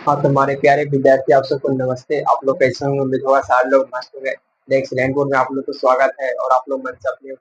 हाँ तो हमारे प्यारे विद्यार्थी आप सबको नमस्ते। आप लोग कैसे होंगे? उम्मीद होगा सारे लोग मस्त होंगे। नेक्स्ट लैंड बोर्ड में आप लोग को स्वागत है और आप लोग मन से अपने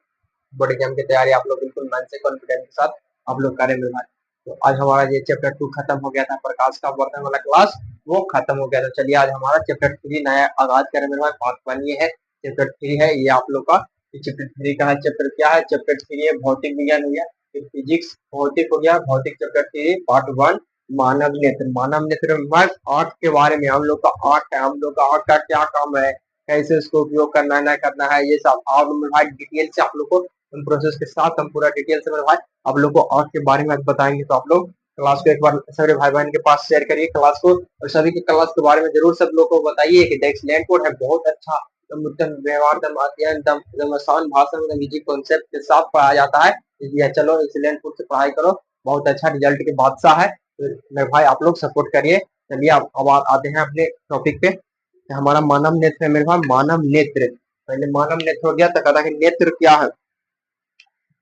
बोर्ड एग्जाम की तैयारी आप लोग बिल्कुल मन से कॉन्फिडेंस के साथ आप लोग करें मेरे भाई। तो आज हमारा ये चैप्टर 2 खत्म हो गया था, प्रकाश का वर्तन वाला क्लास वो खत्म हो गया था। चलिए आज हमारा चैप्टर 3 नया आगाज करें मेरे भाई। पार्ट 1 ये है, चैप्टर 3 है ये आप लोग का। चैप्टर 3 का है, चैप्टर क्या है? चैप्टर 3 है भौतिक विज्ञान हो गया, फिर फिजिक्स भौतिक हो गया, भौतिक चैप्टर 3 पार्ट 1 मानव नेत्र। मानव नेत्र में आर्ट के बारे में हम लोग का आर्ट है, हम लोग का आर्ट का क्या काम है, कैसे इसको उपयोग करना है ना करना है, ये सब आप भाई डिटेल से आप लोग को हम प्रोसेस के साथ हम पूरा डिटेल से मेरे भाई आप लोग को आर्ट के बारे में बताएंगे। तो आप लोग क्लास को एक बार सारे भाई बहन के पास शेयर करिए क्लास को, और सभी के क्लास के बारे में जरूर सब लोग को बताइए कि देख लैंड कोड है बहुत अच्छा, उत्तम व्यवहार दम अत्यंत दम आसान भाषा में इजी कॉन्सेप्ट के साथ पढ़ाया जाता है। इसलिए चलो इस लैंड कोड से पढ़ाई करो, बहुत अच्छा रिजल्ट के बादशाह है। तो मेरे भाई आप लोग सपोर्ट करिए। चलिए अब आते हैं अपने टॉपिक पे। हमारा मानव नेत्र है मेरे भाई, मानव नेत्र। पहले मानव नेत्र हो गया तो कहता है कि नेत्र क्या है,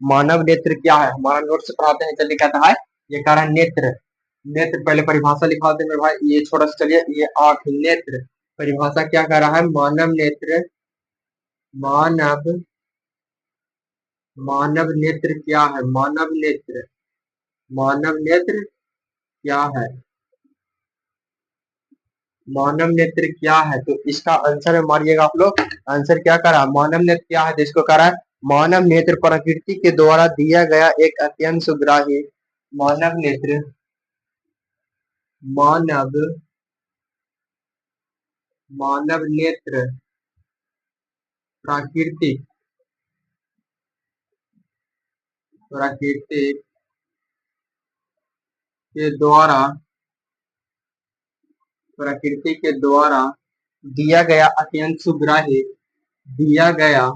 मानव नेत्र क्या है, हमारा नोट से पढ़ाते हैं। चलिए कहता है, ये कह रहा है नेत्र। नेत्र पहले परिभाषा लिखा दे मेरे भाई, ये छोटा सा चलिए, ये आंख नेत्र। परिभाषा क्या कह रहा है? मानव नेत्र, मानव मानव नेत्र क्या है? मानव नेत्र, मानव नेत्र क्या है? मानव नेत्र क्या है? तो इसका आंसर में मारिएगा आप लोग। आंसर क्या करा? मानव नेत्र क्या है? जिसको करा है मानव नेत्र प्रकृति के द्वारा दिया गया एक अत्यंत सुग्राही। मानव नेत्र, मानव मानव नेत्र प्राकृतिक प्राकृतिक के द्वारा प्रकृति के द्वारा दिया गया अत्यंत सुग्राही, दिया गया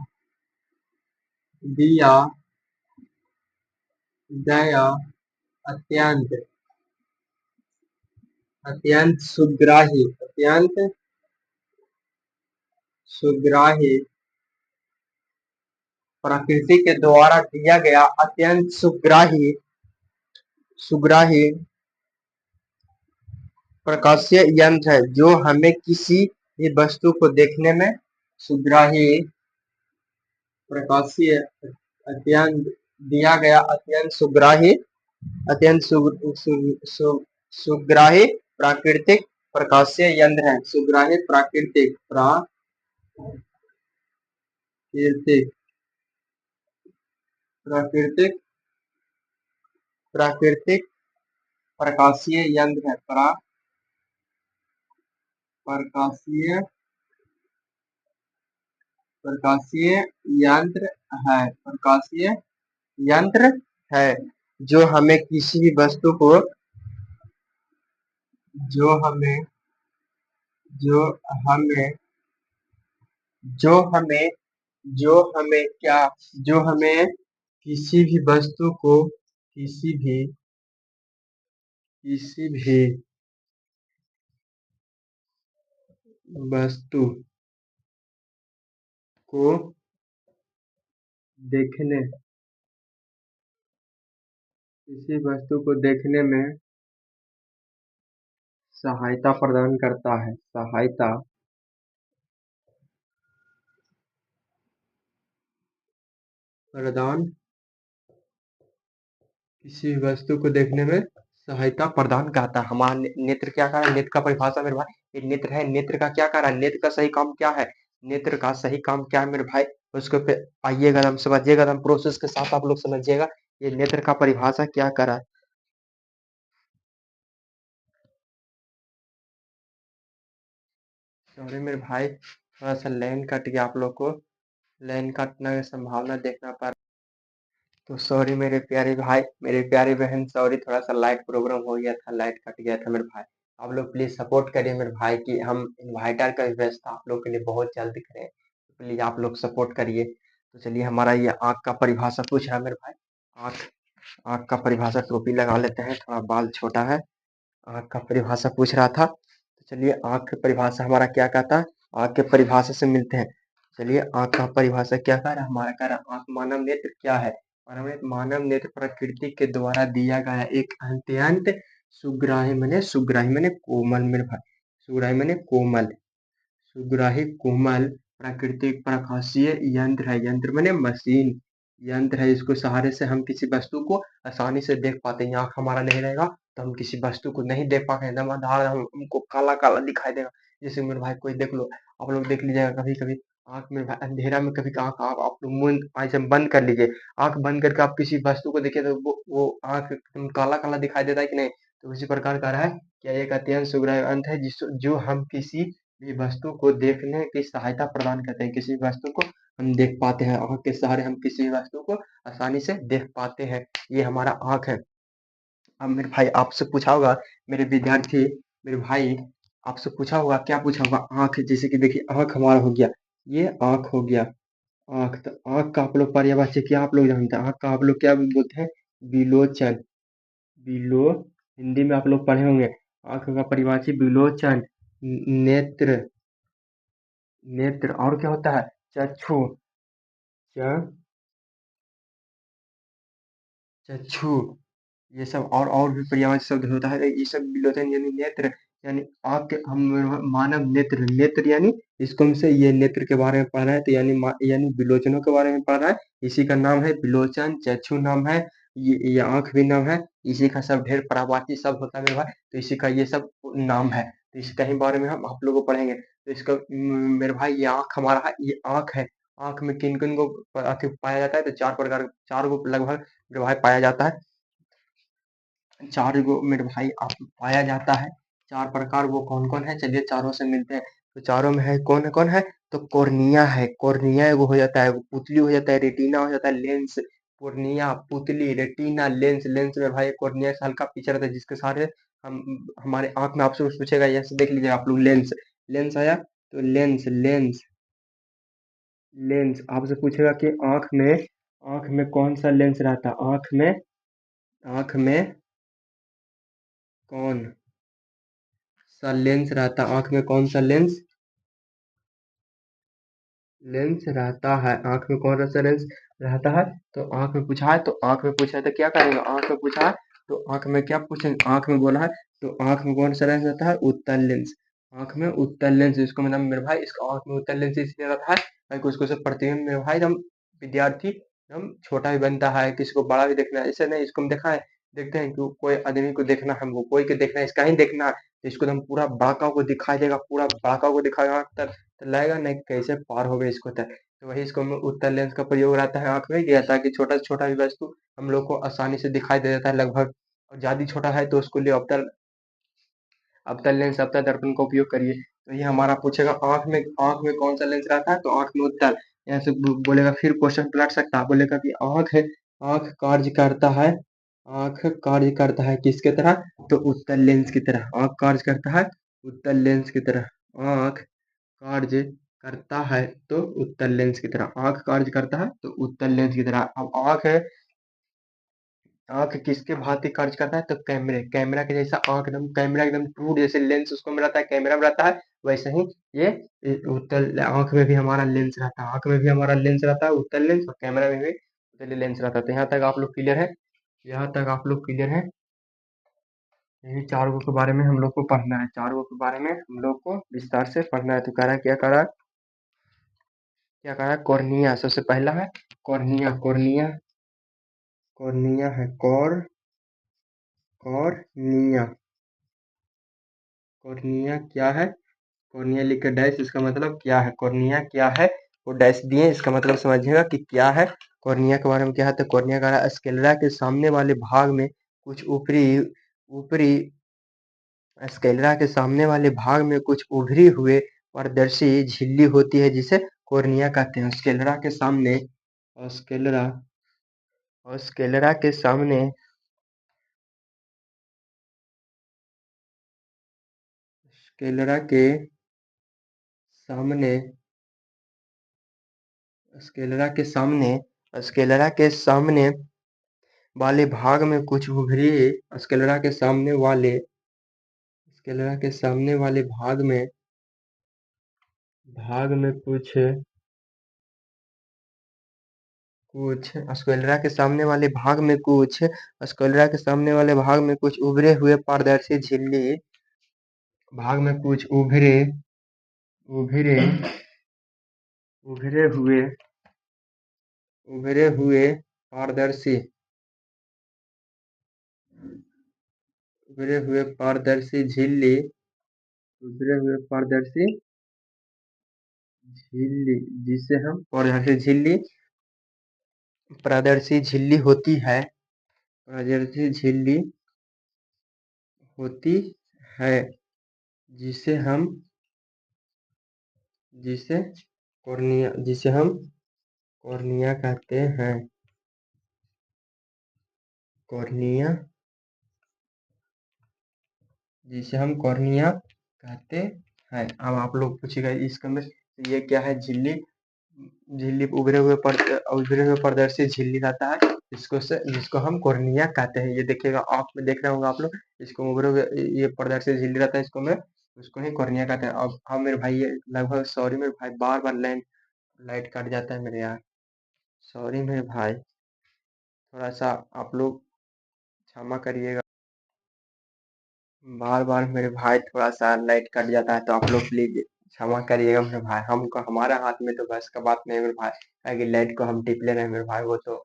दिया गया अत्यंत अत्यंत सुग्राही, अत्यंत सुग्राही प्रकृति के द्वारा दिया गया अत्यंत सुग्राही सुग्राही प्रकाशीय यंत्र है, जो हमें किसी भी वस्तु को देखने में सुग्राही प्रकाशीय अत्यंत दिया गया अत्यंत सुग्राही अत्यंत सुग्राही प्राकृतिक प्रकाशीय यंत्र है। सुग्राही प्राकृतिक प्राकृतिक प्राकृतिक प्राकृतिक प्रकाशीय यंत्र है। प्रकाशीय प्रकाशीय यंत्र है, प्रकाशीय यंत्र है, जो हमें किसी भी वस्तु को जो हमें जो हमें जो हमें जो हमें क्या जो हमें किसी भी वस्तु को किसी भी वस्तु को देखने किसी वस्तु को देखने में सहायता प्रदान करता है। सहायता प्रदान किसी वस्तु को देखने में सहायता प्रदान करता है। हमारा नेत्र क्या कर रहा है? नेत्र का परिभाषा मेरे भाई, ये नेत्र है। नेत्र का क्या कर रहा है? नेत्र का सही काम क्या है? नेत्र का सही काम क्या है मेरे भाई? उसको पे आइएगा, हम समझिएगा, हम प्रोसेस के साथ आप लोग समझिएगा ये नेत्र का परिभाषा क्या कर रहा है। सॉरी मेरे भाई, थोड़ा सा लाइन कट गया, आप लोग को लाइन कटने की संभावना देखना पड़। तो सॉरी मेरे प्यारे भाई, मेरे प्यारी बहन, सॉरी थोड़ा सा लाइट प्रॉब्लम हो गया था, लाइट कट गया था मेरे भाई। आप लोग प्लीज सपोर्ट करिए मेरे भाई कि हम इन्वाइटर का व्यवस्था आप लोग के लिए बहुत जल्द करें। तो प्लीज आप लोग सपोर्ट करिए। तो चलिए हमारा ये आँख का परिभाषा पूछ रहा है मेरे भाई। आँख आँख का परिभाषा, टोपी लगा लेते हैं, थोड़ा बाल छोटा है। आँख का परिभाषा पूछ रहा था, तो चलिए आँख की परिभाषा हमारा क्या कहता है, आँख के परिभाषा से मिलते हैं। चलिए आँख का परिभाषा क्या कह रहा है हमारा? कह रहा है आँख मानव नेत्र क्या है? मानव नेत्र प्रकृति के द्वारा दिया गया एक अत्यंत सुग्राही मैंने कोमल मेरे भाई। सुग्राही मैंने कोमल। सुग्राही कोमल प्राकृतिक प्रकाशीय यंत्र है। यंत्र मैंने मशीन। यंत्र है, इसको सहारे से हम किसी वस्तु को आसानी से देख पाते हैं। आँख हमारा नहीं रहेगा तो हम किसी वस्तु को नहीं देख पाते, एकदम अंधार हमको काला काला दिखाई देगा। जैसे मेरे भाई कोई देख लो, आप लोग देख लीजिएगा कभी कभी आँख में अंधेरा में कभी आँख आँख आप लोग मुंह ऐसे बंद कर लीजिए। आँख बंद करके आप किसी वस्तु को देखिए तो वो आँख एकदम काला काला दिखाई देता है कि नहीं। तो उसी प्रकार का रहा है क्या एक अत्यंत सुग्राह्य अंत है जिस जो हम किसी भी वस्तु को देखने की सहायता प्रदान करते हैं। किसी वस्तु को हम देख पाते हैं, आँख के सहारे हम किसी भी वस्तु को आसानी से देख पाते हैं। ये हमारा आँख है। अब मेरे भाई आपसे पूछा होगा, मेरे विद्यार्थी, मेरे भाई आपसे पूछा होगा, क्या पूछा होगा? आँख। जैसे कि देखिए आँख हमारा हो गया, ये आँख हो गया। आँख, तो आँख का आप लोग पर्यायवाची क्या आप लोग जानते हैं? आँख का आप लोग क्या बोलते हैं? विलोचन। विलो हिंदी में आप लोग पढ़े होंगे। आँख का परिभाषी विलोचन। नेत्र। नेत्र और क्या होता है? चक्षु। च चक्षु। ये सब और भी पर्यायवाची शब्द होता है। ये सब विलोचन यानी नेत्र, यानी आँख के हम मानव नेत्र। नेत्र यानी इसको हमसे ये नेत्र के बारे में पढ़ रहे हैं, तो यानी विलोचनों के बारे में पढ़ रहा है। इसी का नाम है विलोचन। चक्षु नाम है, ये आँख भी नाम है। इसी का सब ढेर पर्यायवाची शब्द होता है मेरे भाई, तो इसी का ये सब नाम है। तो इसका ही बारे में हम आप लोगों को पढ़ेंगे। तो इसका मेरे भाई ये आँख हमारा है, ये आँख है। आँख में किन किन को पाया जाता है? तो चार प्रकार, चार को लगभग मेरे भाई पाया जाता है। चार गो मेरे भाई आप पाया जाता है। चार प्रकार वो कौन कौन है? चलिए चारों से मिलते हैं। तो चारों में है कौन है? तो कॉर्निया है। कॉर्निया एगो हो जाता है, वो पुतली हो जाता है, रेटिना हो जाता है, लेंस। कॉर्निया, पुतली, रेटिना, लेंस। लेंस में भाई कॉर्निया से हल्का पीछे रहता है, जिसके सहारे हम हमारे आंख में आपसे कुछ पूछेगा, ऐसे देख लीजिए आप लोग। लेंस, लेंस आया तो लेंस, लेंस, लेंस आपसे पूछेगा कि आंख में कौन सा लेंस रहता है? आंख में कौन सा लेंस रहता है? आंख में कौन सा लेंस लेंस रहता है? आंख में कौन सा लेंस रहता है? तो आंख में पूछा है, तो आंख में पूछा है तो क्या करेंगे? आंख में पूछा है तो आंख में क्या पूछेंगे? आंख में बोला है तो आंख में कौन सा लेंस रहता है? उत्तल लेंस। आंख में उत्तल लेंस, इसको मतलब मेरे भाई इसका आंख में उत्तल लेंस इसलिए रहता है भाई उसको सब प्रतिबिंब मेरे भाई हम विद्यार्थी हम छोटा भी बनता है, किसी को बड़ा भी देखना है, ऐसे नहीं। इसको हम देखा है, देखते हैं कि कोई आदमी को देखना है, हमको कोई के देखना है, इसका ही देखना है, तो इसको तो हम पूरा बाका को दिखाई देगा, पूरा बाका को दिखाएगा तब तो लगेगा नहीं कैसे पार हो गए इसको तक। तो वही इसको में उत्तल लेंस का प्रयोग रहता है आंख में किया, ताकि छोटा से छोटा भी वस्तु हम लोग को आसानी से दिखाई दे देता है लगभग। और ज्यादा छोटा है तो उसको लिए अवतल अवतल लेंस, अवतल दर्पण का उपयोग करिए। तो ये हमारा पूछेगा आंख में कौन सा लेंस रहता है? तो आंख में उत्तल। यहाँ से बोलेगा, फिर क्वेश्चन पलट सकता है, बोलेगा कि आंख कार्य करता है, आंख कार्य करता है किसके तरह? तो उत्तल लेंस की तरह। आंख कार्य करता है उत्तल लेंस की तरह। आंख कार्य करता है तो उत्तल लेंस की तरह। आंख कार्य करता है तो उत्तल लेंस की तरह। अब आंख है, आंख किसके भांति कार्य करता है? तो कैमरे, कैमरा के जैसा आंख एकदम, कैमरा एकदम ट्रू जैसे लेंस उसको में रहता है, कैमरा में रहता है, वैसे ही ये उत्तल आंख में भी हमारा लेंस रहता है। आंख में भी हमारा लेंस रहता है उत्तल लेंस, और कैमरा में भी उत्तल लेंस रहता है। तो यहाँ तक आप लोग क्लियर है? यहाँ तक आप लोग क्लियर है? यही चारों के बारे में हम लोग को पढ़ना है। चारों के बारे में हम लोग को विस्तार से पढ़ना है। तो कह रहा है क्या कह रहा है? क्या कह रहा है? कॉर्निया सबसे पहला है। कॉर्निया, कॉर्निया, कॉर्निया है। कॉर्निया, कॉर्निया क्या है? कॉर्निया लिख के डैश, इसका मतलब क्या है? कॉर्निया क्या है वो डैश दिए, इसका मतलब समझिएगा कि क्या है। कॉर्निया के बारे में क्या है? तो कॉर्निया का स्क्लेरा के सामने वाले भाग में कुछ ऊपरी ऊपरी स्क्लेरा के सामने वाले भाग में कुछ उभरी हुए पारदर्शी झिल्ली होती है, जिसे कॉर्निया कहते हैं। स्क्लेरा के सामने, स्क्लेरा स्क्लेरा के सामने, स्क्लेरा के सामने, स्क्लेरा के सामने, स्क्लेरा के सामने वाले भाग में कुछ उभरी, स्क्लेरा के सामने वाले, स्क्लेरा के सामने वाले भाग में कुछ कुछ स्क्लेरा के सामने वाले भाग में कुछ स्क्लेरा के सामने वाले भाग में कुछ उभरे हुए पारदर्शी झिल्ली भाग में कुछ उभरे उभरे हुए उभरे हुए पारदर्शी उभरे हुए पारदर्शी झिल्ली उभरे हुए झिल्ली जिसे हम पारदर्शी झिल्ली होती है पारदर्शी झिल्ली होती है जिसे हम जिसे जिसे हम कॉर्निया कहते हैं कॉर्निया जिसे हम कॉर्निया कहते हैं। अब आप लोग पूछेगा इसका में ये क्या है? झिल्ली झिल्ली उभरे हुए पारदर्शी झिल्ली रहता है जिसको हम कॉर्निया कहते हैं। ये देखिएगा आँख में देख रहे होंगे आप लोग, इसको उभरे हुए ये पारदर्शी झिल्ली रहता है, उसको ही कॉर्निया कहते हैं। अब मेरे भाई ये लगभग सॉरी मेरे भाई, बार बार लाइट कट जाता है मेरे यार, सॉरी मेरे भाई, थोड़ा सा आप लोग क्षमा करिएगा। बार बार मेरे भाई थोड़ा सा लाइट कट जाता है तो आप लोग प्लीज क्षमा करिएगा मेरे भाई। हमको हमारा हाथ में तो बस का बात नहीं है मेरे भाई, ताकि लाइट को हम टिप ले रहे हैं मेरे भाई, वो तो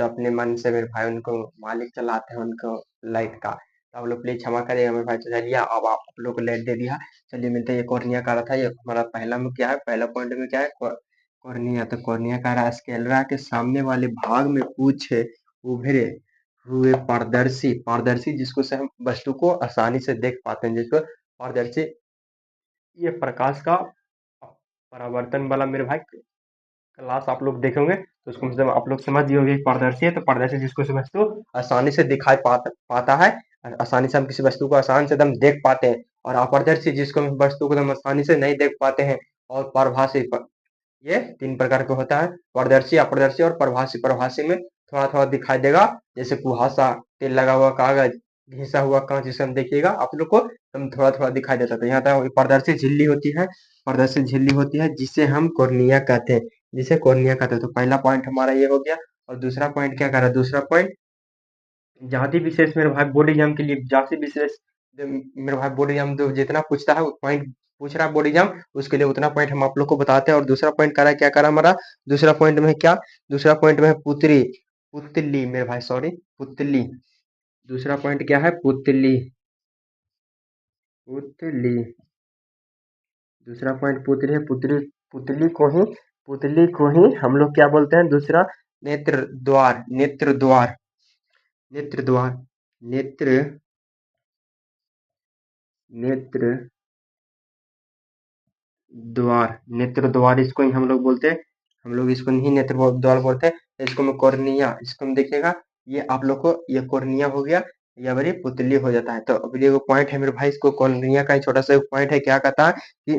अपने मन से मेरे भाई, उनको मालिक चलाते हैं उनको लाइट का, तो आप लोग प्लीज क्षमा करिएगा मेरे भाई। तो चलिए अब आप लोग को लाइट दे दिया, चलिए मिलते हैं। ये कॉर्निया का रहा था, ये हमारा पहला में क्या है, पहला पॉइंट में क्या है, कॉर्निया। तो कॉर्निया का रहा स्क्लेरा के सामने वाले भाग में कुछ उभरे हुए पारदर्शी पारदर्शी जिसको से हम वस्तु को आसानी से देख पाते हैं, जिसको पारदर्शी, ये प्रकाश का परावर्तन वाला मेरे भाई क्लास आप लोग देखेंगे तो उसको मतलब आप लोग समझ जाओगे पारदर्शी है तो पारदर्शी जिसको से वस्तु आसानी से दिखाई पाता है, आसानी से हम किसी वस्तु को आसानी से एकदम देख पाते हैं। और अपारदर्शी जिसको हम वस्तु को एकदम आसानी से नहीं देख पाते हैं। और पारभासी ये तीन प्रकार का होता है, पारदर्शी, अपारदर्शी और प्रभासी। प्रभासी में थोड़ा थोड़ा दिखाई देगा, जैसे कुहासा, तेल लगा हुआ कागज, घिसा हुआ कांच, जिसे हम देखिएगा आप लोग को एकदम थोड़ा थोड़ा दिखाई देता है। तो यहाँ तक पारदर्शी झिल्ली होती है, पारदर्शी झिल्ली होती है जिसे हम कॉर्निया कहते हैं, जिसे कॉर्निया कहते हैं। तो पहला पॉइंट हमारा ये हो गया। और दूसरा पॉइंट क्या कर रहा है? दूसरा पॉइंट जाति विशेष मेरे भाई बॉडी एग्जाम के लिए, जाति विशेष मेरे भाई बॉडी एग्जाम जो जितना पूछता है पॉइंट पूछ रहा है बॉडी एग्जाम, उसके लिए उतना पॉइंट हम आप लोग को बताते हैं। और दूसरा पॉइंट करा क्या करा हमारा? दूसरा पॉइंट में क्या? दूसरा पॉइंट में है पुतली मेरे भाई, सॉरी पुतली। दूसरा पॉइंट क्या है? पुतली पुतली दूसरा पॉइंट पुतली है। पुतली को ही हम लोग क्या बोलते हैं? दूसरा नेत्र द्वार नेत्र द्वार नेत्र नेत्र नेत्र द्वार इसको ही हम लोग बोलते हैं। हम लोग इसको नहीं नेत्र द्वार बोलते हैं, इसको में कॉर्निया, इसको में देखिएगा ये आप लोग को ये कॉर्निया हो गया, या बड़ी पुतली हो जाता है। तो अभी ये पॉइंट है मेरे भाई, इसको कॉर्निया का ही छोटा सा पॉइंट है। क्या कहता है कि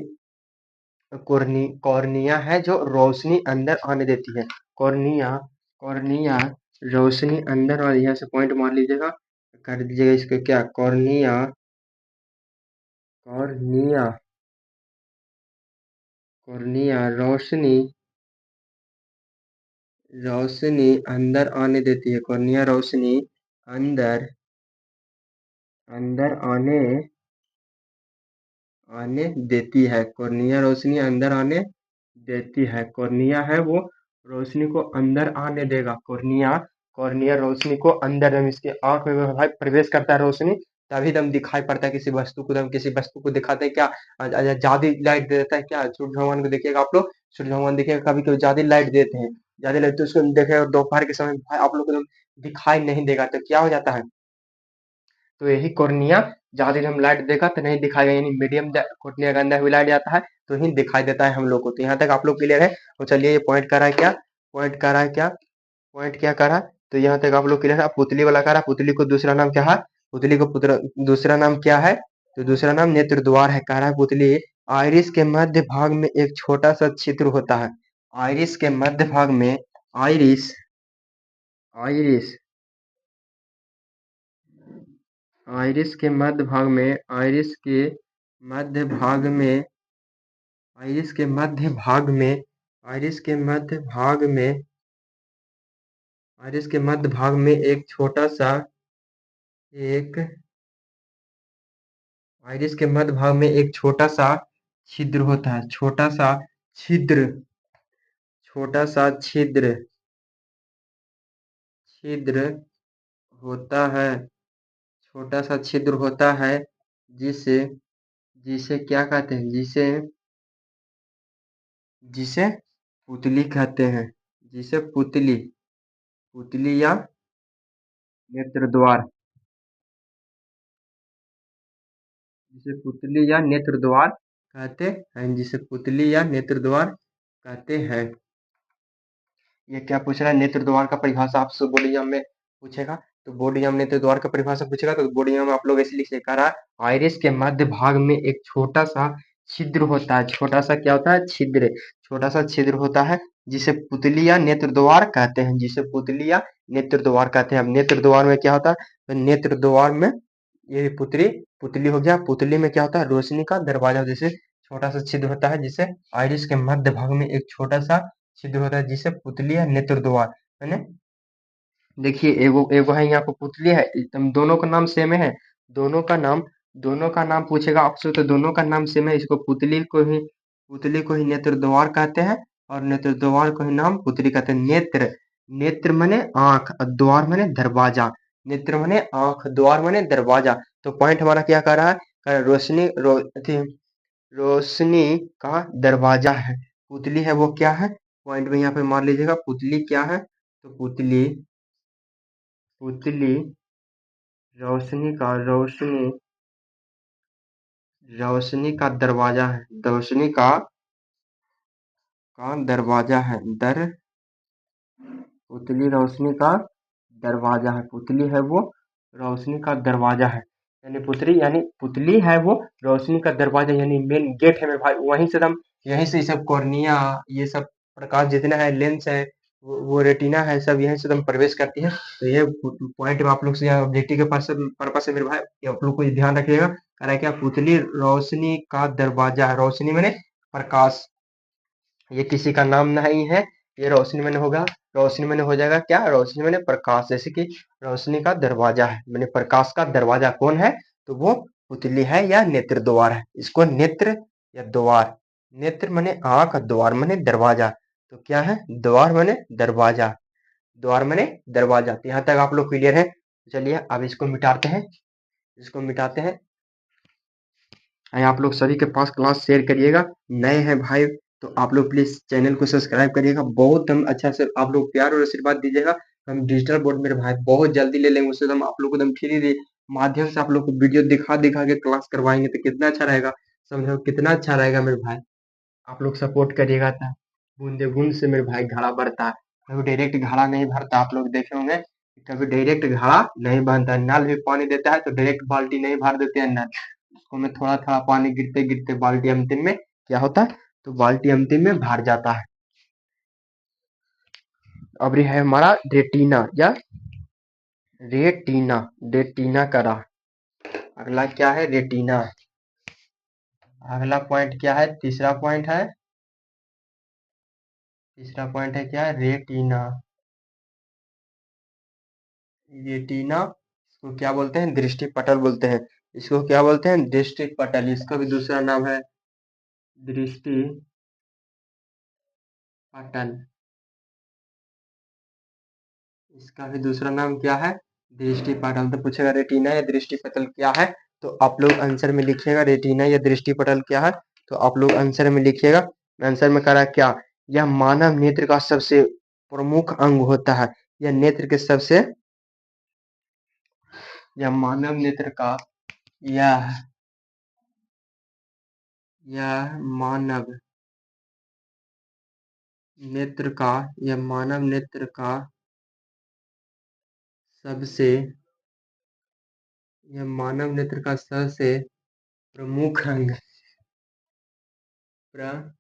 कॉर्निया है जो रोशनी अंदर आने देती है। कॉर्निया कॉर्निया रोशनी अंदर, और यहाँ से पॉइंट मार लीजिएगा, कर दीजिएगा इसको क्या? कॉर्निया कॉर्निया कॉर्निया रोशनी अंदर आने देती है। कॉर्निया रोशनी अंदर अंदर आने देती है। कॉर्निया रोशनी अंदर आने देती है। कॉर्निया है वो रोशनी को अंदर आने देगा। कॉर्निया कॉर्निया रोशनी को अंदर, हम इसके आंख में भाई प्रवेश करता है रोशनी, तभी दम दिखाई पड़ता है किसी वस्तु को। हम किसी वस्तु को दिखाते हैं क्या? ज्यादा लाइट देता है क्या? सूर्य भगवान को देखिएगा आप लोग, सूर्य भगवान देखिएगा कभी कभी ज्यादा लाइट देते हैं, ज्यादा लाइट, तो उसको देखेगा दोपहर के समय भाई आप लोग को एकदम दिखाई नहीं देगा, तो क्या हो जाता है? तो यही कॉर्निया, जहाँ दिन हम लाइट देखा तो नहीं दिखाएगा, यानी मीडियम कॉर्निया के अंदर भी लाइट जाता है तो ही दिखाई देता है हम लोग को। तो यहाँ तक आप लोग क्लियर है? तो चलिए ये पॉइंट कर रहा है क्या? पॉइंट कर रहा है क्या? पॉइंट क्या कर रहा है? तो यहाँ तक आप लोग क्लियर है? पुतली वाला कर रहा है। पुतली को दूसरा नाम क्या है? पुतली को दूसरा नाम क्या है? तो दूसरा नाम नेत्र द्वार है। कह रहा है पुतली आइरिस के मध्य भाग में एक छोटा सा छिद्र होता है। आइरिस के मध्य भाग में आइरिस आइरिस आइरिस के मध्य भाग में मध्य भाग में आइरिस के मध्य भाग में आइरिस के मध्य भाग में आइरिस के मध्य भाग में एक छोटा सा एक आइरिस के मध्य भाग में एक छोटा सा छिद्र होता है। छिद्र छोटा सा छिद्र होता है। छोटा सा छिद्र होता है जिसे जिसे क्या कहते हैं? जिसे जिसे पुतली कहते हैं। जिसे पुतली या नेत्र द्वार जिसे पुतली या नेत्र द्वार कहते हैं। जिसे पुतली या नेत्र द्वार कहते हैं। ये क्या पूछ रहा है? नेत्र द्वार का परिभाषा आपसे बोर्ड एग्जाम में पूछेगा। तो बोर्ड एग्जाम नेत्र द्वार का परिभाषा पूछेगा तो बोर्ड एग्जाम में आप लोग ऐसे लिख से कह रहा है, आइरिस के मध्य भाग में एक छोटा सा छिद्र होता है। छोटा सा क्या होता है? छिद्र। छोटा सा छिद्र होता है जिसे पुतली या नेत्र द्वार कहते हैं। जिसे पुतली या नेत्र द्वार कहते हैं। अब नेत्र द्वार में क्या होता है? तो नेत्र द्वार में ये पुतली हो गया। पुतली में क्या होता है? रोशनी का दरवाजा। जैसे छोटा सा छिद्र होता है जिसे आइरिस के मध्य भाग में एक छोटा सा छिद्र होता है जिसे पुतली या नेत्र द्वार है ना। देखिए एगो एगो है यहाँ पे पुतली है, एकदम दोनों का नाम सेम है। दोनों का नाम पूछेगा आपसे तो दोनों का नाम सेम है। इसको पुतली को ही नेत्र द्वार कहते हैं और नेत्र द्वार को ही नाम पुतली कहते हैं। नेत्र मने आंख और द्वार मने दरवाजा। नेत्र मने आंख, द्वार मने दरवाजा। तो पॉइंट हमारा क्या कर रहा है? रोशनी का दरवाजा है। पुतली है वो क्या है? पॉइंट में यहाँ पे मान लीजिएगा पुतली क्या है? तो पुतली रोशनी का दरवाजा है। दरवाजा है। पुतली रोशनी का दरवाजा है। पुतली है वो रोशनी का दरवाजा है। यानी पुतली है वो रोशनी का दरवाजा यानी मेन गेट है मेरे भाई। यहीं से सब कॉर्निया, ये सब प्रकाश जितना है, लेंस है, वो रेटिना है, सब यहीं से प्रवेश करती है। तो ये पॉइंट आप लोग से ऑब्जेक्टिव के पर्पस से मेरे भाई ये आप लोग को ध्यान रखिएगा। कह रहा है क्या? पुतली रोशनी का दरवाजा है। रोशनी मैंने प्रकाश, ये किसी का नाम नहीं है। ये रोशनी मैंने होगा, रोशनी मैंने हो जाएगा क्या? रोशनी मैंने प्रकाश। जैसे कि रोशनी का दरवाजा है मैंने प्रकाश का दरवाजा कौन है? तो वो पुतली है या नेत्र द्वार है। इसको नेत्र या द्वार, नेत्र मैंने आंख, द्वार मैंने दरवाजा। तो क्या है? द्वार मैंने दरवाजा। द्वार मैंने दरवाजा। तो यहाँ तक आप लोग क्लियर है? चलिए अब इसको मिटाते हैं। आप लोग सभी के पास क्लास शेयर करिएगा। नए हैं भाई तो आप लोग प्लीज चैनल को सब्सक्राइब करिएगा। बहुत हम अच्छा से आप लोग प्यार और आशीर्वाद दीजिएगा। हम डिजिटल बोर्ड मेरे भाई बहुत जल्दी ले लेंगे। उससे हम आप लोग को एकदम फ्री माध्यम से आप लोग को वीडियो दिखा दिखा के क्लास करवाएंगे तो कितना अच्छा रहेगा। समझो कितना अच्छा रहेगा मेरे भाई। आप लोग सपोर्ट करिएगा था। बूंदे बूंद से मेरे भाई घड़ा भरता है। कभी डायरेक्ट घड़ा नहीं भरता। आप लोग देखे होंगे कभी डायरेक्ट घड़ा नहीं बनता। नल भी पानी देता है तो डायरेक्ट बाल्टी नहीं भर देते हैं नल, उसको में थोड़ा थोड़ा पानी गिरते गिरते बाल्टी अंतिम में क्या होता है? तो बाल्टी अंतिम में भर जाता है। अब ये है हमारा रेटिना या रेटिना करा। अगला क्या है? रेटिना। अगला पॉइंट क्या है? तीसरा पॉइंट है क्या? रेटिना। रेटिना इसको क्या बोलते हैं? दृष्टि पटल बोलते हैं। इसको क्या बोलते हैं? दृष्टि पटल। इसका भी दूसरा नाम है दृष्टि पटल। इसका भी दूसरा नाम क्या है? दृष्टि पटल। तो पूछेगा रेटिना या दृष्टि पटल क्या है? तो आप लोग आंसर में लिखिएगा रेटिना या दृष्टि पटल क्या है। तो आप लोग आंसर में लिखिएगा। आंसर में कह रहा है क्या? यह मानव नेत्र का सबसे प्रमुख अंग होता है। यह नेत्र के सबसे यह मानव नेत्र का यह यह मानव नेत्र का यह मानव नेत्र का सबसे यह मानव नेत्र का सबसे प्रमुख अंग प्रमुख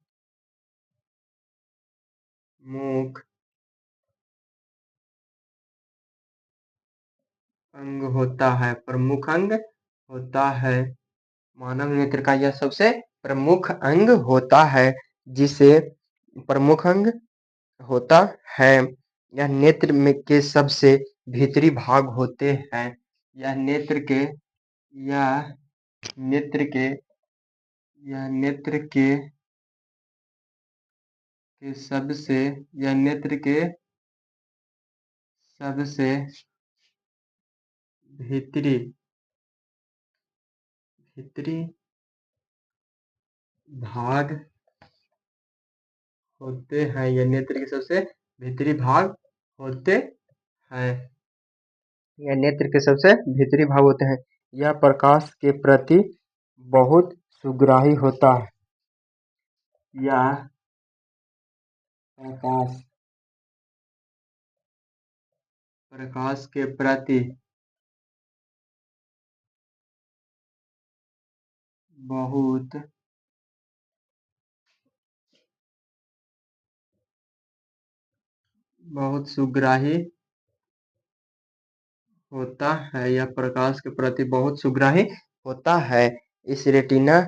अंग होता है। प्रमुख अंग होता है। मानव नेत्र का यह सबसे प्रमुख अंग होता है। जिसे प्रमुख अंग होता है यह नेत्र में के सबसे भीतरी भाग होते हैं। यह नेत्र के यह नेत्र के यह नेत्र के सबसे यह नेत्र के सबसे भीतरी भीतरी भाग होते हैं। यह नेत्र के सबसे भीतरी भाग होते हैं। यह नेत्र के सबसे भीतरी भाग होते हैं। यह प्रकाश के प्रति बहुत सुग्राही होता है। यह प्रकाश के प्रति बहुत सुग्राही होता है। यह प्रकाश के प्रति बहुत सुग्राही होता है। इस रेटिना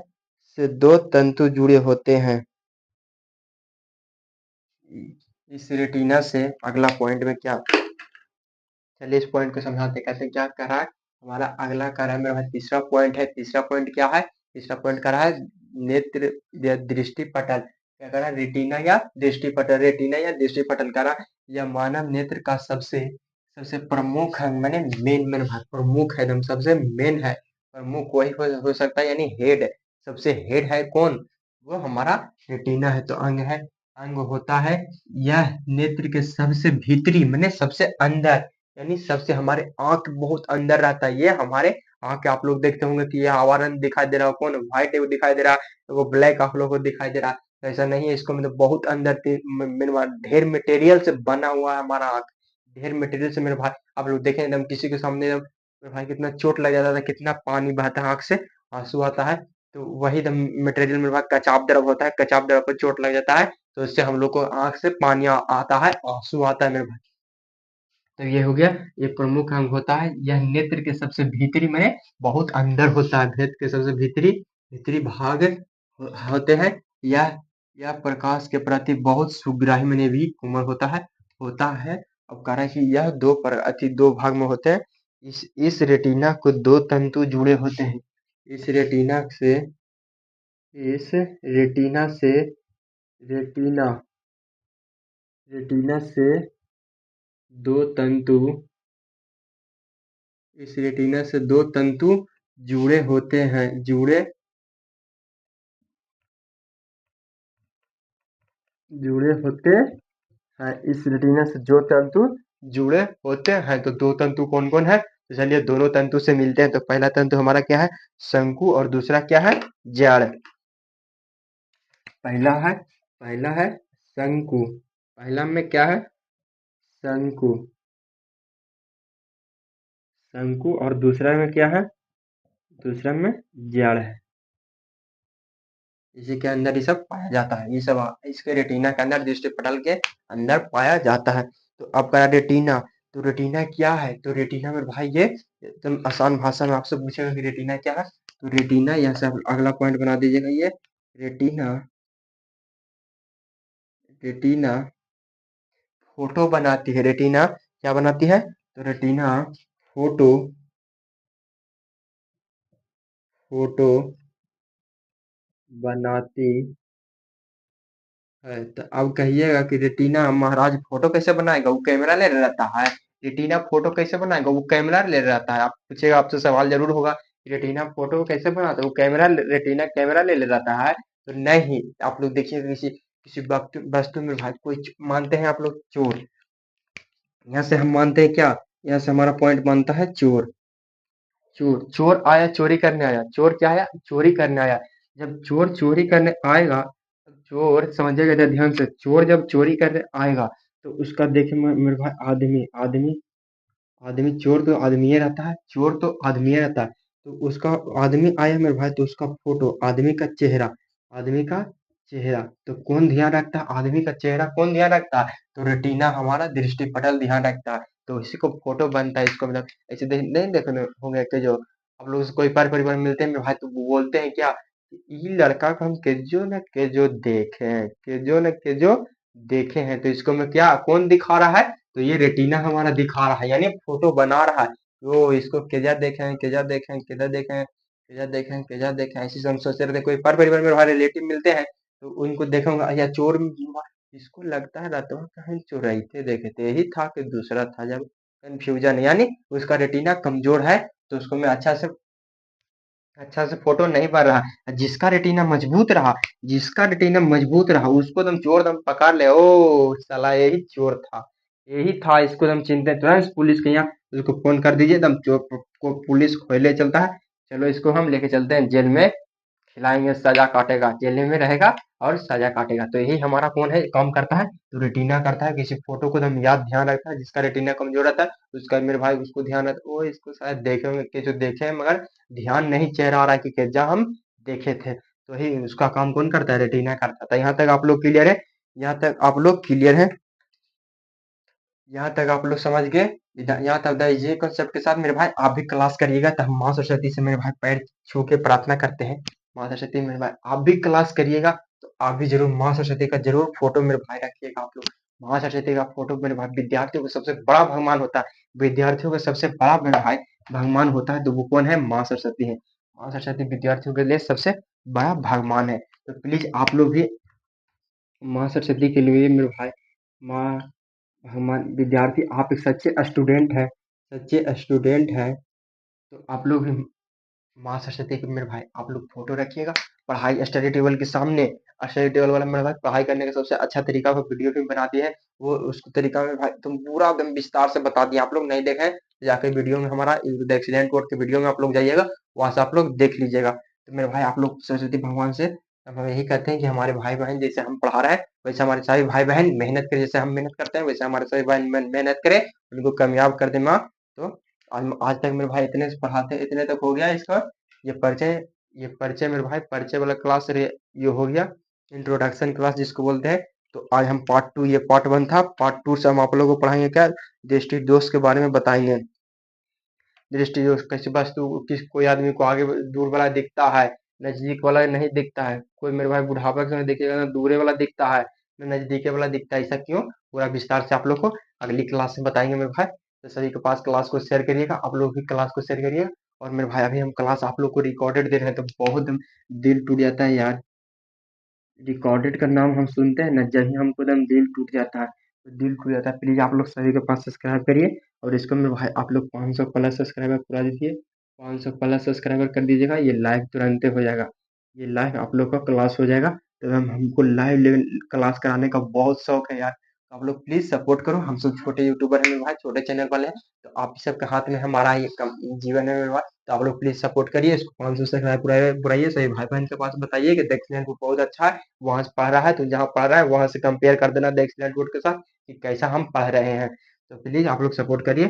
से दो तंतु जुड़े होते हैं। इस रेटिना से अगला पॉइंट में क्या, चलिए इस पॉइंट को समझाते कहते हैं क्या कर रहा है हमारा अगला कर रहा है मेरा भाई तीसरा पॉइंट है। तीसरा पॉइंट क्या है? तीसरा पॉइंट कर रहा है नेत्र या दृष्टि पटल। क्या कर रहा है? रेटिना या दृष्टि पटल। रेटिना या दृष्टि पटल कर रहा है। यह मानव नेत्र का सबसे सबसे प्रमुख अंग मैंने मेन भाग प्रमुख है एकदम सबसे मेन है। प्रमुख वही हो सकता है यानी हेड। सबसे हेड है कौन? वो हमारा रेटिना है। तो अंग है, अंग होता है। यह नेत्र के सबसे भीतरी मैंने सबसे अंदर यानी सबसे हमारे आंख बहुत अंदर रहता है। ये हमारे आंख आप लोग देखते होंगे कि यह आवरण दिखाई दे रहा है कौन व्हाइट है वो दिखाई दे रहा है, तो वो ब्लैक आप लोग को दिखाई दे रहा है। तो ऐसा नहीं है, इसको मतलब बहुत अंदर ढेर मटेरियल से बना हुआ है हमारा आंख। ढेर मटेरियल से मेरे भाई आप लोग देखें एकदम किसी के सामने एकदम मेरे भाई कितना चोट लग जाता था, कितना पानी बहता है आंख से, आंसू आता है। तो वही एकदम मटेरियल मेरे भाई कचाप दर्द होता है, कचाप दर्द पर चोट लग जाता है तो इससे हम लोग को आंख से पानी आता है, आंसू आता है मेरे भाई। तो ये हो गया, ये प्रमुख अंग होता है। यह नेत्र के सबसे भीतरी में बहुत अंदर होता है। नेत्र के सबसे भीतरी भीतरी भाग होते हैं। यह प्रकाश के प्रति बहुत सुग्राही में भी कोमल होता है। अब कह रहा है कि यह दो भाग में होते हैं। इस रेटिना को दो तंतु जुड़े होते हैं। इस रेटिना से इस रेटिना से रेटिना रेटिना से दो तंतु इस रेटिना से दो तंतु जुड़े होते हैं। जुड़े होते हैं। इस रेटिना से जो तंतु जुड़े होते हैं। तो दो तंतु कौन कौन है? तो चलिए दोनों तंतु से मिलते हैं। तो पहला तंतु हमारा क्या है? शंकु। और दूसरा क्या है? जड़। पहला है शंकु। पहला में क्या है? शंकु। शंकु। और दूसरा में क्या है? दूसरा में जड़ है। इसी के अंदर ये सब पाया जाता है। ये सब इसके रेटिना के अंदर दृष्टि पटल के अंदर पाया जाता है। तो अब करा रेटिना। तो रेटिना क्या है? तो रेटिना में भाई ये एकदम आसान भाषा में आपसे पूछेगा कि रेटिना क्या है। तो रेटिना यहाँ से आप अगला पॉइंट बना दीजिएगा। ये रेटिना रेटिना फोटो बनाती है। रेटिना क्या बनाती है? तो रेटिना फोटो फोटो बनाती है। तो अब कहिएगा कि रेटिना महाराज फोटो कैसे बनाएगा? वो कैमरा ले रहता है। रेटिना फोटो कैसे बनाएगा? वो कैमरा ले रहता है। आप पूछेगा, आपसे सवाल जरूर होगा कि रेटिना फोटो कैसे बनाता है? वो रेटिना कैमरा ले रहता है। तो नहीं, आप लोग देखिए किसी किसी वस्तु में भाई कोई मानते हैं आप लोग चोर। यहाँ से हम मानते हैं क्या? यहाँ से हमारा पॉइंट बनता है चोर। चोर चोर आया, चोरी करने आया। चोर क्या आया? चोरी करने आया। जब चोर चोरी करने आएगा, चोर समझिएगा इधर ध्यान से, चोर जब चोरी करने आएगा तो उसका देखिए मेरे भाई आदमी आदमी आदमी चोर तो आदमी ही रहता है। चोर तो आदमी ही रहता है। तो उसका आदमी आया मेरे भाई, तो उसका फोटो आदमी का चेहरा तो कौन ध्यान रखता है? आदमी का चेहरा कौन ध्यान रखता है? तो रेटिना हमारा दृष्टि पटल ध्यान रखता है। तो इसी को फोटो बनता है। इसको मतलब ऐसे नहीं देखने होंगे कि जो आप लोग से कोई परिवार मिलते हैं मेरे भाई, तो वो बोलते हैं क्या? ये लड़का को हम के जो देखे हैं। तो इसको में क्या कौन दिखा रहा है? तो ये रेटिना हमारा दिखा रहा है, यानी फोटो बना रहा है। वो इसको केजा देखें, केजा देखें, केजा देखें, केजा देखें, केजा देखें, ऐसे हम सोच रहे थे। कोई पर परिवार में हमारे रिलेटिव मिलते हैं तो उनको देखूंगा या चोर इसको लगता है रातों में कहीं चुराई थे देखे थे, यही था कि दूसरा था। जब कंफ्यूजन, यानी उसका रेटिना कमजोर है तो उसको मैं अच्छा से फोटो नहीं पड़ रहा। जिसका रेटिना मजबूत रहा, जिसका रेटिना मजबूत रहा उसको तुम चोर दम पकड़ ले, ओ साला यही चोर था, यही था, इसको तुम चिंते तुरंत पुलिस के यहाँ उसको फोन कर दीजिए, दम चोर को पुलिस खोले चलता है। चलो इसको हम लेके चलते हैं जेल में, खिलाएंगे, सजा काटेगा, जेल में रहेगा और सजा काटेगा। तो यही हमारा फोन है, काम करता है। तो रेटिना करता है, किसी फोटो को एकदम याद ध्यान रखता है। जिसका रेटिना कमजोर रहता है उसका, मेरे भाई उसको ध्यान रहता है। वो इसको शायद देखे होंगे कि जो देखे हैं, मगर ध्यान नहीं चेहरा आ रहा है कि जहाँ हम देखे थे। तो ही उसका काम कौन करता है, रेटिना करता था। यहाँ तक आप लोग क्लियर है, यहाँ तक आप लोग क्लियर है, यहाँ तक आप लोग समझ गए। यहाँ तक ये कॉन्सेप्ट के साथ मेरे भाई आप भी क्लास करिएगा। तो हम माँ सरस्वती से मेरे भाई पैर छू के प्रार्थना करते हैं, माँ सरस्वती मेरे भाई आप भी क्लास करिएगा। तो आप भी जरूर माँ सरस्वती का जरूर फोटो मेरे भाई रखिएगा आप लोग। माँ सरस्वती का फोटो मेरे भाई विद्यार्थियों का सबसे बड़ा भगवान होता है, विद्यार्थियों का सबसे बड़ा मेरे भाई भगवान होता है। तो वो कौन है, माँ सरस्वती है। माँ सरस्वती विद्यार्थियों के लिए सबसे बड़ा भगवान है। तो प्लीज आप लोग भी माँ सरस्वती के लिए मेरे भाई, माँ हमारे विद्यार्थी, आप एक सच्चे स्टूडेंट हैं, सच्चे स्टूडेंट हैं। तो आप लोग भी माँ सरस्वती के मेरे भाई आप लोग फोटो रखिएगा। पढ़ाई स्टडी टेबल के सामने, स्टडी टेबल वाला मेरे भाई पढ़ाई करने का सबसे अच्छा तरीका वो वीडियो भी बना दिए है। वो उस तरीका में भाई तुम पूरा एकदम विस्तार से बता दिया। आप लोग नहीं देखे हैं, जाके वीडियो में हमारा एक्सीलेंट कोड के वीडियो में आप लोग जाइएगा, वहां से आप लोग देख लीजिएगा। तो मेरे भाई आप लोग सरस्वती भगवान से हम यही कहते हैं कि हमारे भाई बहन जैसे हम पढ़ा रहे हैं वैसे हमारे सभी भाई बहन मेहनत करें, जैसे हम मेहनत करते हैं वैसे हमारे सभी बहन मेहनत करें, उनको कामयाब कर दे माँ। तो आज तक मेरे भाई इतने से पढ़ाते, इतने तक हो गया इसका ये परिचय। ये परिचय मेरे भाई परिचय वाला क्लास ये हो गया, इंट्रोडक्शन क्लास जिसको बोलते हैं। तो आज हम पार्ट 2, ये पार्ट 1 था, पार्ट 2 से हम आप लोगों को पढ़ाएंगे क्या, दृष्टि दोष के बारे में बताएंगे। दृष्टि दोष कैसे, वस्तु किस, कोई आदमी को आगे दूर वाला दिखता है, नजदीक वाला नहीं दिखता है। कोई मेरे भाई बुढ़ापा के समय देखिएगा ना दूरे वाला दिखता है, ना नजदीके वाला दिखता है, ऐसा क्यों, पूरा विस्तार से आप लोग को अगली क्लास में बताएंगे मेरे भाई। तो सभी के पास क्लास को शेयर करिएगा, आप लोग भी क्लास को शेयर करिएगा। और मेरे भाई अभी हम क्लास आप लोग को रिकॉर्डेड दे रहे हैं तो बहुत दिल टूट जाता है यार। रिकॉर्डेड का नाम हम सुनते हैं ना, जब ही हमको एकदम दिल टूट जाता है, तो दिल टूट जाता है। प्लीज आप लोग सभी के पास सब्सक्राइब करिए। और इसको मेरे भाई आप लोग 500 प्लस सब्सक्राइबर पूरा दीजिए, 500 प्लस सब्सक्राइबर कर दीजिएगा। ये लाइव तुरंत हो जाएगा, ये लाइव आप लोग का क्लास हो जाएगा। तो हमको लाइव लेवल क्लास कराने का बहुत शौक है यार। तो आप लोग प्लीज सपोर्ट करो, हम सब छोटे यूट्यूबर हैं मेरे भाई, छोटे चैनल वाले हैं। तो आप सबके हाथ में हमारा ये जीवन है मेरे भाई। तो आप लोग प्लीज सपोर्ट करिए, इसको 500 सब्सक्राइब बुराइए, सही भाई बहन के पास बताइए कि एक्सीलेंट को बहुत अच्छा है, वहां से पढ़ रहा है, तो जहाँ पढ़ रहा है वहां से कंपेयर कर देना द एक्सीलेंट बोर्ड के साथ कि कैसा हम पढ़ रहे हैं। तो प्लीज आप लोग सपोर्ट करिए,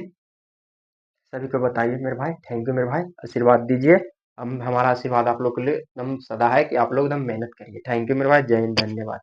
सभी को बताइए मेरे भाई। थैंक यू मेरे भाई, आशीर्वाद दीजिए। हम हमारा आशीर्वाद आप लोग के लिए एकदम सदा है कि आप लोग एकदम मेहनत करिए। थैंक यू मेरे भाई, जय हिंद, धन्यवाद।